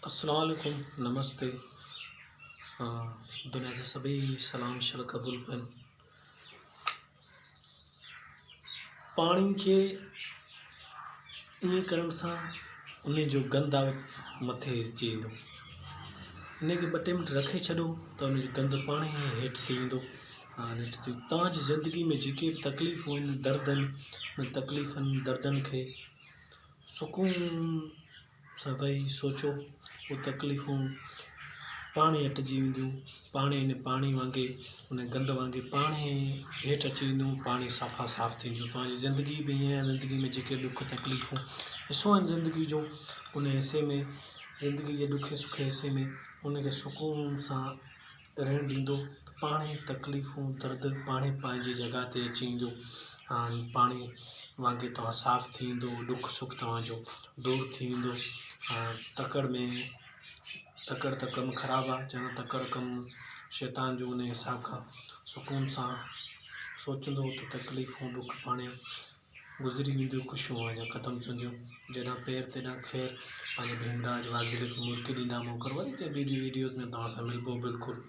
अस्सलाम वालेकुम, नमस्ते। दुनिया जे सभी सलाम शल क़बूल कनि। पाणी खे ईअं करण सां उन जो गंद मथे अची वेंदो। इनखे 2 मिंट रखे छॾो त उन जो गंद पाणे ई हेठि थी वेंदो। तव्हांजी ज़िंदगी में जेके बि तकलीफ़ूं आहिनि, दर्द आहिनि, उन तकलीफ़ुनि दर्दनि खे सुकून सां वेही सोचो। उहे तकलीफ़ूं पाणे हटिजी वेंदियूं। पाणे इन पाणी वांगुरु उन गंद वांगुरु पाणे हेठि अची वेंदियूं, पाणी साफ़ थी वेंदियूं। तव्हांजी ज़िंदगी बि ईअं आहे। ज़िंदगी में जेके ॾुख तकलीफ़ूं हिसो आहिनि ज़िंदगी जो, उन हिसे में ज़िंदगी जे ॾुखे सुखे हिसे में उनखे सुकून सां रहणु ॾींदो त पाणे तकलीफ़ूं दर्द पाणे पंहिंजी जॻह ते अची वेंदो। पाणी वांगुरु तव्हां साफ़ थी वेंदो, ॾुख सुख तव्हांजो दूरि थी वेंदो। तकड़ त कमु ख़राबु आहे, चवंदा तकड़ कमु शैतान जो। उन हिसाब खां सुकून सां सोचंदो त तकलीफ़ूं ॾुख पाणे गुज़री वेंदियूं, ख़ुशियूं अञा ख़तमु थींदियूं। जॾहिं पेर तेॾां ख़ैरु। पंहिंजे भीमराज वाघेले खे मुर्की ॾींदा मोकर। वरी कंहिं वीडियोज़ में तव्हां सां मिलबो बिल्कुलु।